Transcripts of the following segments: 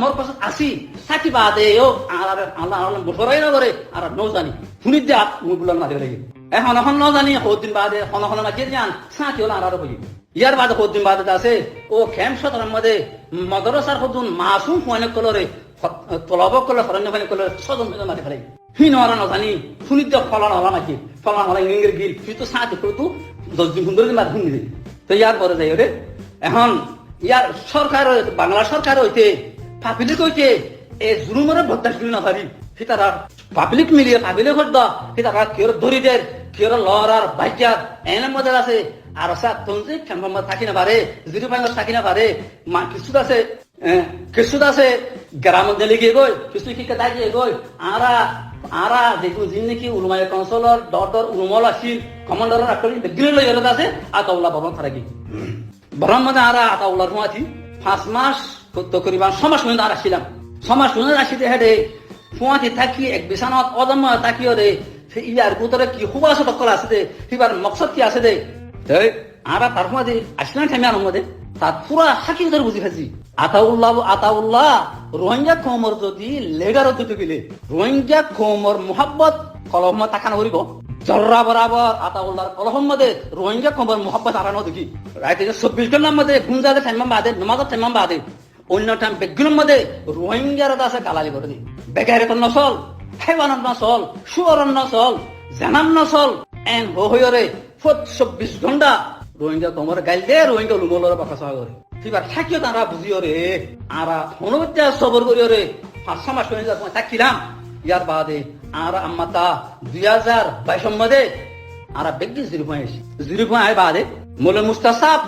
মোর পাশে আসি থাকি বাদে ও আল্লাহ বসরাই না করে আর নৌ জানি শুনি দিয়া মুই বললাম না দেখে এখন ন জানি দিন বাদে হন মাঝে যান সাঁতি হলো আর হই ইয়ার বাদে দিন বাদে আছে ও খেম সতরের মধ্যে মদরসার হতুন মাসুম ফোনে কলরে তলব করলে হরণ্য ফোনে করলে সজন মাঝে ফেলাই হিন আর ন জানি শুনি দিয়া ফলান হলা নাকি ফলান হলা ইংরেজ গিল তুই তো সাঁতি করে তু 10 দিন 15 দিন বাদ শুনি দে তো ইয়ার পরে যাই রে এখন ইয়ার সরকার বাংলা সরকার হইতে পাবলিক হইতে এই জুলুমরে বরদাস্ত করি না পারি সেটারা পাবলিক মিলিয়ে পাবলিক হত সেটারা কেউ দরিদের কেউ লড়ার বাইকার এনের মধ্যে আছে আর তঞ্জি খেম্বার থাকি না পারে জিরো ফাইনাল থাকি না পারে কিছু আছে গ্রাম দিকে গই কিছু শিক্ষা দায় গই আরা দেখুন যিনি নাকি উলুমাই কাউন্সিলর ডর উলুমল আসিল কমান্ডারের একটা গিলে লই গেলে আছে আতাউল্লাহ ভবন থাকি বরং মধ্যে আরা আতাউল্লাহ আছি 5 মাস তকরিবান 6 মাস পর্যন্ত আর আসছিলাম 6 মাস পর্যন্ত আসিতে হেঁটে ফুয়াতি থাকি এক বিছানাত অদম্য থাকিও রে ইয়ার ভিতরে কি খুব আছে টক্কর আছে দে এবার মকসদ কি আছে দে আরা তার মধ্যে আসলাম ঠামি আর মধ্যে তার পুরা হাকি ধরে বুঝি ফেলছি আতাউল্লাহ রোহিঙ্গা কমর যদি লেগার দিতে গেলে রোহিঙ্গা কমর মোহাব্বত কলম তাকানো করিব জর্রা বরাবর আতাউল্লাহর কলহম মধ্যে রোহিঙ্গা কমর মোহাব্বত আরানো দেখি রাইতে 24 ঘন্টার মধ্যে গুমজাদের টাইম বাদে নমাজের টাইম বাদে অন্য টাইম বেগুনের মধ্যে রোহিঙ্গার আছে গালালি করে দি বেকারে তো নসল হেবানত নসল সুয়রন নসল জানাম নসল এন হইরে 24 ঘন্টা রোহিঙ্গা কমর গাইল দে রোহিঙ্গা লুমলর বাকা সহ করে এবার থাকিও তারা বুঝিও রে আরা হনুবিদ্যা সবর করিও রে 5 মাস হয়ে যায় থাকিলাম ইয়ার বাদে আর আম্মাতা 2022 মধ্যে আর বেগি 0.0 বাদে মোলে মুস্তাসাব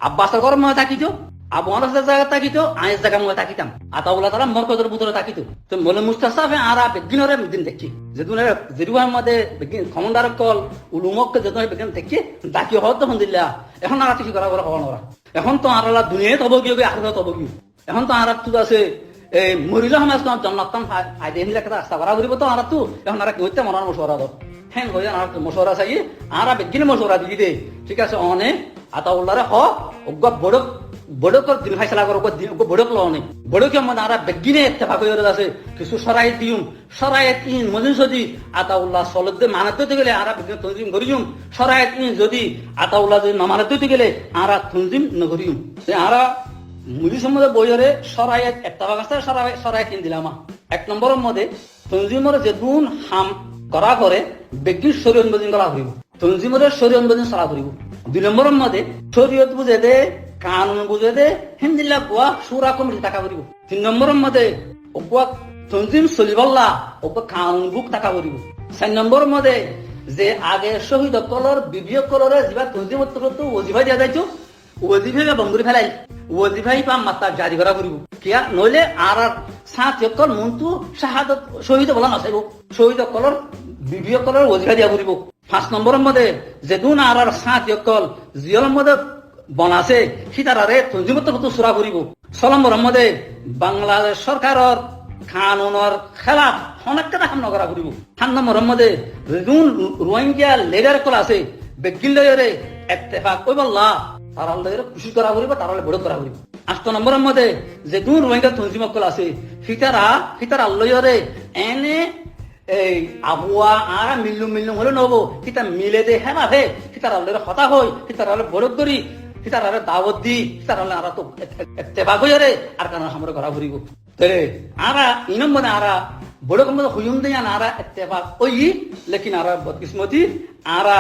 আব্বাসের ঘর মধ্যে থাকিতো আবু আনাসের জায়গা থাকিতো আয়ের জায়গা মধ্যে থাকিতাম আতাউল্লাহ তারা মরকজের ভিতরে থাকিতো তো মোলে মুস্তাসাব আর বেগিনরে দিন দেখি যেদিন মধ্যে কমান্ডার কল উলুমক যেদিন বেগিন দেখি ডাকি হত আলহামদুলিল্লাহ এখন আর কি করা হওয়া নরা এখন তো আর দুনিয়ায় তব গিয়ে আখেরাতে তব গিয়ে এখন তো আর তো আছে এই মরিল সমাজ তো জন্নাতাম ফায়দা নিলে একটা রাস্তা করা করিব তো আর তো এখন আর কইতে মরার মশওয়ারা দাও হ্যাঁ হই আর মশওয়ারা চাই আর বেগিন মশওয়ারা দিবি দে ঠিক আছে অনে আতাউল্লাহরে হ অজ্ঞ বড়কর দিন ফাইসলা করো বড়ক লনে বড়কে মনে আর বেগিনে ইত্তেফাক হয়ে আছে কিছু সরাইত দিউম সরাইত ইন মজিন যদি আতাউল্লাহ সলদ মানাতে গেলে আর বেগিন তনজিম করিউম সরাইত ইন যদি আতাউল্লাহ যদি মানাতে গেলে আর তনজিম নকরিউম আর মুজি সম্বন্ধে বইরে সরাইত ইত্তেফাক আছে সরাইত ইন দিলামা 1 নম্বরের মধ্যে তনজিমর যেদুন হাম করা করে বেগিন শরীয়ত মজিন করা করিব তনজিমরের শরীয়ত মজিন সারা করিব 2 নম্বরের মধ্যে শরীয়ত বুঝে দে কানুন বুঝে দে হিন্দিল্লা বুয়া সুরা কমিটি টাকা করিব 3 নম্বরের মধ্যে ওপা তনজিম চলিবল্লা ওপা কানুন বুক টাকা করিব 4 নম্বরের মধ্যে যে আগে শহীদ কলর বিবিয় কলরে যা তনজিম তো ওজিফা দিয়া যাইতো ওজিফা বন্ধুরি ফেলাই ওজিফাই পা মাত্রা জারি করা করিব কিয়া নইলে আর সাত কল মন্তু শাহাদত শহীদ বলা নাচাইব শহীদ কলর বিবিয় কলর ওজিফা দিয়া করিব 5 নম্বরের মধ্যে যেদুন আর সাত কল জিয়র মধ্যে বনাছে সীতারারে তঞ্জিমত কত সুরা করিব 6 নম্বরের মধ্যে বাংলাদেশ সরকারের কানুনের খেলাফ অনেক কথা সামনা করা করিব 7 নম্বরের মধ্যে যেদুন রোহিঙ্গা লেডার কল আছে বেগিন লয়রে ইত্তেফাক কইবল্লা তারা লয়রে খুশি করা করিব তারা বড় করা করিব 8 নম্বরের মধ্যে যেদুন রোহিঙ্গা তঞ্জিমত কল আছে সীতারা লয়রে এনে এই আবুয়া আর মিল্লু হলে নব সেটা মিলে দে হ্যাঁ না হে সেটার হতা হই সেটার বড় করি সেটার দাওয়াত দি সেটার আর তো তেবাগ হইরে আর কারণ আমরা করা ঘুরিব তাহলে আরা ইনম মানে আরা বড় কম হুইম দেয় আরা তেবাগ ওই লেকিন আরা বদকিসমতি আরা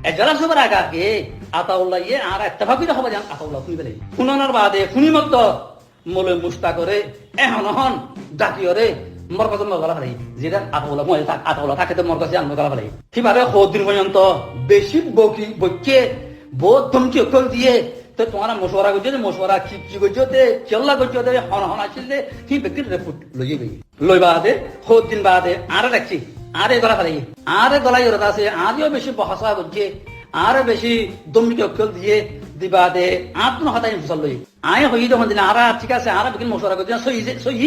এজলা সবার আগে আতাউল্লাহ ইয়ে আর তেবাগই হবে জান আতাউল্লাহ শুনি পেলে শুনানোর বাদে শুনি মত মোলে মুস্তা করে এখন ডাকিয়রে মরকজ গলা ফেলাই যেটা আতাউল্লাহ থাকে তো মরকজ আনবো গলা ফেলাই সেভাবে দিন পর্যন্ত বেশি বকে বহুত ধমকি অক্ষর দিয়ে তো তোমার মশওয়ারা করছো মশওয়ারা কি করছো দে চল্লা করছো দে হন আসছিল দে কি ব্যক্তির রিপোর্ট লই বাদে দিন বাদে আর রাখছি আরে গলা ফেলাই আরে গলাই ওরা আছে আজও বেশি বহাসা করছে আর বেশি ধমকি অক্ষর দিয়ে দিবা দে আত্ম হাতাই ফুসাল লই আয় হই যখন দিন আরা ঠিক আছে আরা বিকিন মশরা করছি সই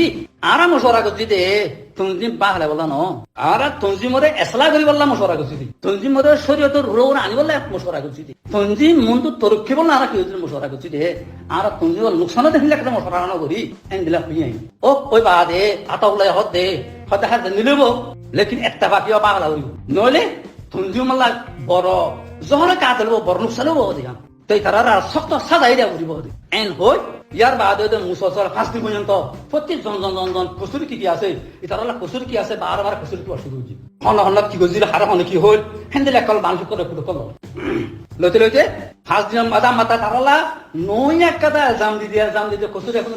আরা মশরা করছি দে তুমি বাহলে বললা ন আরা তুমি মরে এসলা করি বললা মশরা করছি তুমি মরে শরীয়তের রোগ আনি বললা মশরা করছি তুমি মন তো তরক্ষি বললা আরা কি মশরা করছি দে আর তুমি লোকসান দেখিলে একটা মশরা না করি এন দিলা হই ও ওই বা দে আতা উলাই হদ দে হতে হাত নিলেব লেকিন একটা বাকিও পাগলা হইব নইলে তুমি মাল্লা বড় জহরে কাতল বড় লোকসান হবো দেখা তাই তারা শক্ত সাজাই দেওয়া করিব এন হই ইয়ার বাদে মুসলসল 5 দিন পর্যন্ত প্রত্যেক জন কসুরি কি আছে ইতারা কসুরি কি আছে বারবার কসুরি কি অসুখ হইছে হন কি গজির হারা হন কি হল হেন্দেল একল মানুষ করে ফুটো কল লইতে 5 দিন মাতা তারালা নই এক কথা জাম দিদি কসুরি এখন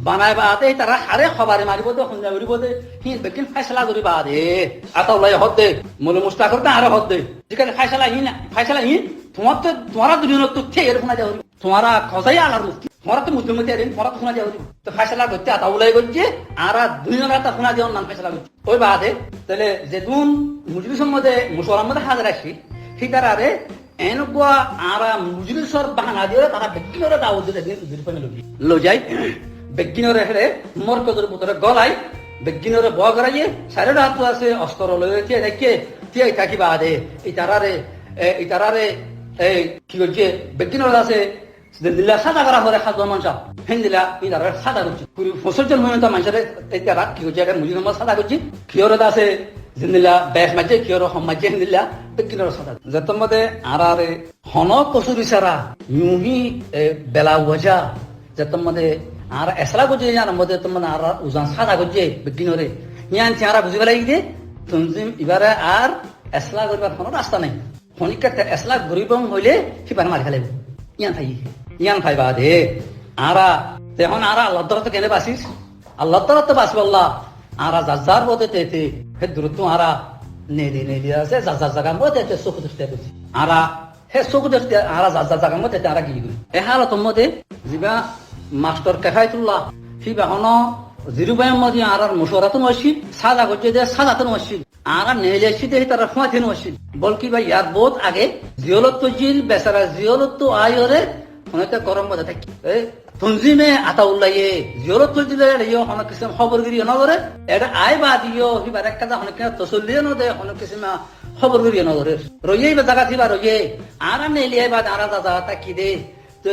বানাই বাদে তারা হারে খবরে মারিব তো হঞ্জা করিব দে হি বেকিন ফয়সালা করি বাদে আতাউলাই হদ দে মলে মুস্তাক করতে আরে হদ দে ঠিক আছে ফয়সালা হি তোমারা দুনিয়া তো ঠিক এরকম যাও তোমারা খসাই আলার মুক্তি তোমারা তো মুসলিম মধ্যে তোমারা তো শোনা যাও তো ফয়সালা করতে আতাউলাই করছে আর দুনিয়া রাতা শোনা যাও নাম ফয়সালা করছে ওই বাদে তাহলে যেদিন মুজলিসের মধ্যে মুসলমান মধ্যে হাজার আসি ঠিক আরে এনেকুৱা আর মুজলিসর বাহানা দিয়ে তারা ব্যক্তিগত দাওয়াত দিতে লো যাই বেগিনরে হেরে মরকজের ভিতরে গলাই বেগিনরে ব গড়াইয়ে সাড়ে হাত আছে অস্ত্র লইছে দেখে তিয়াই থাকিবা দে ইতারারে এই কি করছে বেগিনর আছে দিল্লা সাদা করা হরে খাদ্য মানুষ হেন্দিলা ইতারা সাদা করছে পুরো ফসলজন মনে তো মানুষের ইতারা কি করছে একটা মুজির নম্বর সাদা করছে কিয়রত আছে জিন্দিলা বেশ মাঝে কিয়র হম মাঝে হেন্দিলা বেগিনর সাদা যেত মধ্যে আরারে হন কসুরি সারা ইউহি বেলা ওজা যেত মধ্যে আর এসলা করছে জানার মধ্যে তোমার আর উজান সাদা করছে বেগিনরে ইয়ান চেহারা বুঝিবে লাগি দে তুমি এবারে আর এসলা করবার কোনো রাস্তা নাই খনিকা এসলা গরিব হইলে সিপার মারি ফেলাইব ইয়ান খাইবা দে আরা তেহন আরা আল্লাহ তো কেনে বাসিস আল্লাহ তো বাসব আল্লাহ আরা যার বলতে তেতে হে দূরত্ব আরা নেদি আছে যার জায়গা মধ্যে চোখ দেখতে করছি আরা হে চোখ দেখতে আরা যার জায়গা মধ্যে আরা কি করি এ হালতর মধ্যে যিবা মাস্টার কেফায়তুল্লাহ সিবা হন জিরুবাই মধ্যে আর মশওয়ারাতো নসিব সাদা করছে যে সাদাতো নসিব আর নেলেছি দে তারা ফুয়াতে নসিব বলকি ভাই ইয়ার বহুত আগে জিওলত তো জিল বেচারা জিওলত তো আয়রে অনেকটা গরম মধ্যে থাকি তনজিমে আতাউল্লাহে জিওলত তো জিলে ইয়ো হন কিসম খবরগিরি নগরে এটা আয় বাদ ইয়ো হিবার একটা যা অনেক তসল্লিও নদে অনেক কিসম খবরগিরি নগরে রইয়ে বা জায়গা থিবা রইয়ে আর নেলিয়ে বাদ আর দাদা তাকি দে তো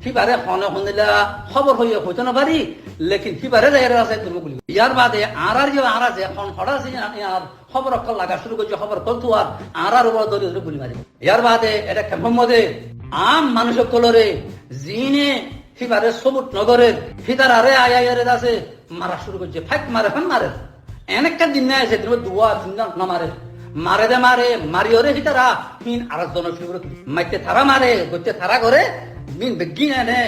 সিবারে হনে হনিলা খবর হইয়া হইতে না পারি লেকিন সিবারে আছে তুমি বলি ইয়ার বাদে আর যে এখন হড়া আছে আর খবর অকল লাগা শুরু করছে খবর করতো আর উপর ধরে বলি মারি ইয়ার বাদে এটা কেমদে আম মানুষ কলরে জিনে সিবারে সবুত নগরের ফিতার আরে আয়ারে আছে মারা শুরু করছে ফাইক মারে এনেকটা দিন নাই আছে তুমি দুয়া তিনজন না মারে মারিওরে হিতারা হিন আর জন মাইতে থারা মারে গতে থারা করে min begina ne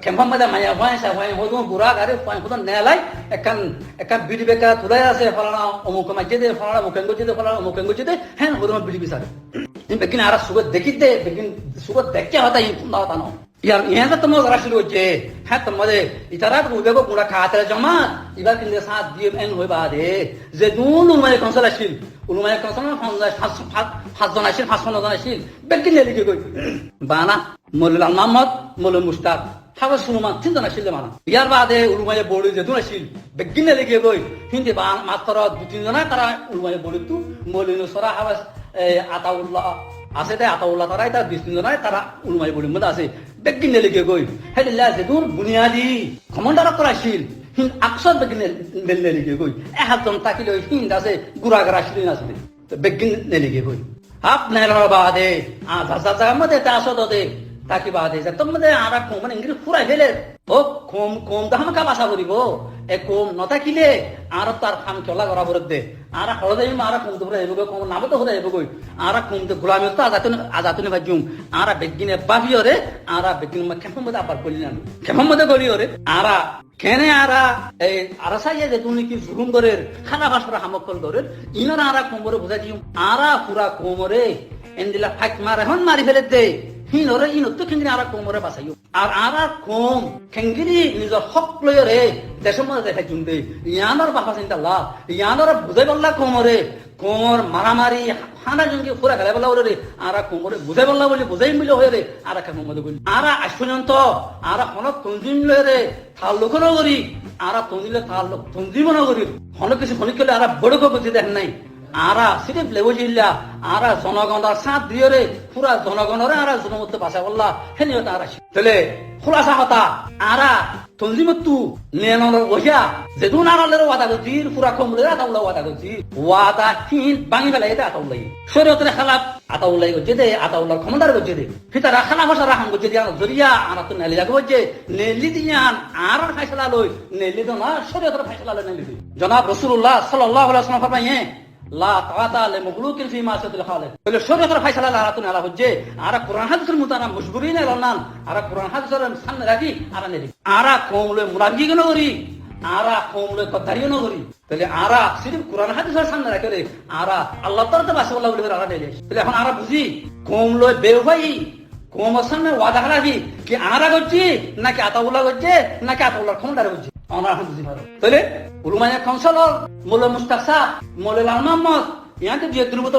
kembang mada maya wai hodon burak are hodon nelai ekan bidi beka tulai ase falana omuk majede falana mukengo jede hen hodon bidi bisare in begina ara sugot dekite begin sugot dekke hota in tunda hota no यार यहाँ तो तुम जरा शुरू होचे है तुम मजे इतना तो मुझे को पूरा खाते जमा इबार किंदे साथ दिए एन हुए बाद है जेदून उन्माय कंसलाशील फासजनाशील फासजनाशील बेकिन ले लिखे कोई बाना मोलल मोहम्मद मोलल मुस्ताक हावा सुनुमान तीनजनाशील माना यार बाद है उन्माय बोली जेदूनाशील बेकिन ले लिखे कोई हिंदी बान मात्र दो तीन जना तारा उन्माय बोली तू मोलिनो सरा हावा আতাউল্লাহ আছে তাই আতাউল্লাহ তারাই তার 20 জনাই তারা উলমাই বলি মধ্যে আছে বেগিন লেগে গই হেদিল্লা আছে দূর বুনিয়াদি কমান্ডার করাছিল হিন আকসর বেগিন লেগে গই একজন তাকিলে হিন আছে গুরাগরা ছিল আছে তো বেগিন লেগে গই আপনার বাদে আজাজা মধ্যে তাসদ দে তাকি বাদে যে তোমাদের আরা কোমন ইংরি ফুরাই ফেলে ও কম দাম কা বাসা করিব এ কম নতাকিলে আর তার খাম চলা করা বরদ দে আর হলদে মারা কম ধরে এবগো কম নাম তো হরে এবগো আর কম তো গোলামি তো আজাতুনে বাজুম আর বেগিনে বাবিওরে আর বেগিন মা কেমন মধ্যে আবার করিলাম কেমন মধ্যে গলিওরে আর কেনে আরা এই আরাসাইয়ে যে তুমি কি জুলুম করে খানা বাসরা হামকল করে ইনারা আর কোমরে বুঝাই দিম আর পুরা কোমরে এন্দিলা ফাইক মারে হন মারি ফেলে দে হিনরে ইনতো খেঙ্গিরি আর কোমরে বাঁচাইও আর আর কম খেঙ্গিরি নিজের হক লয়রে দেশের মধ্যে দেখা চুনবে ইয়ানোর বাপা চিন্তা লাভ ইয়ানোর বুঝাই বললা কোমরে কোমর মারামারি হানা জনকে পুরা গেলে বলা ওরে আর কোমরে বুঝাই বললা বলে বুঝাই মিলে হয়ে রে আর কেমন মধ্যে বলি আর আজ পর্যন্ত আর হনক তঞ্জিম লয়রে থাল লোক নগরী আর তঞ্জিলে থাল লোক তঞ্জিম নগরী হনক কিছু হনিক আর বড় বুঝি দেখেন নাই আরা সিরিফ লেবু জিল্লা আরা জনগণের সাথ দিয়ে রে পুরা জনগণের আরা জনমত বাসা বললা হেনিও তারা তাহলে খোলাসা হতা আরা তঞ্জিমতু নেনর ওহিয়া যেদুন আরালের ওয়াদা করছি পুরা কমলে আতাউল্লাহ ওয়াদা করছি ওয়াদা হিন বাঙি ফেলাই এটা আতাউল্লাহ শরীয়তের খালাপ আতাউল্লাহ করছে দে আতাউল্লাহর ক্ষমতার করছে দে ফিতারা খালা ভাষা রাহান করছে দিয়া জরিয়া আনা তো নেলি যাকে বলছে নেলি দিয়ান আর ফাইসলা লই নেলি তো না শরীয়তের ফাইসলা লই নেলি জনাব রাসূলুল্লাহ সাল্লাল্লাহু আলাইহি ওয়াসাল্লাম ফরমায়ে লা তাআতা লিমাখলুকিন ফি মাসিয়াতিল খালিক তাহলে শরীয়তের ফায়সালা লারাতুন আলা হজ্জে আর কোরআন হাদিসের মুতানা মুশগুরিন এলানান আর কোরআন হাদিসের সামনে রাখি আর নেদি আর কোমলে মুরাগি গনো করি আর কোমলে কদারিও নগরি তাহলে আর সিরিফ কোরআন হাদিসের সামনে রাখে রে আর আল্লাহ তাআলা বাসা বলা বলে আর নেলি তাহলে এখন আর বুঝি কোমলে বেওয়াই কোমর সামনে ওয়াদা রাখি কি আর করছি নাকি আতাউল্লাহ করছে নাকি আতাউল্লাহর ক্ষমতা করছে আমরা বুঝি পারো তাহলে উলুমায়ে কাউন্সিলর মোলে মুস্তাকসা মোলে লাল মোহাম্মদ ইয়াতে যে দুর্বত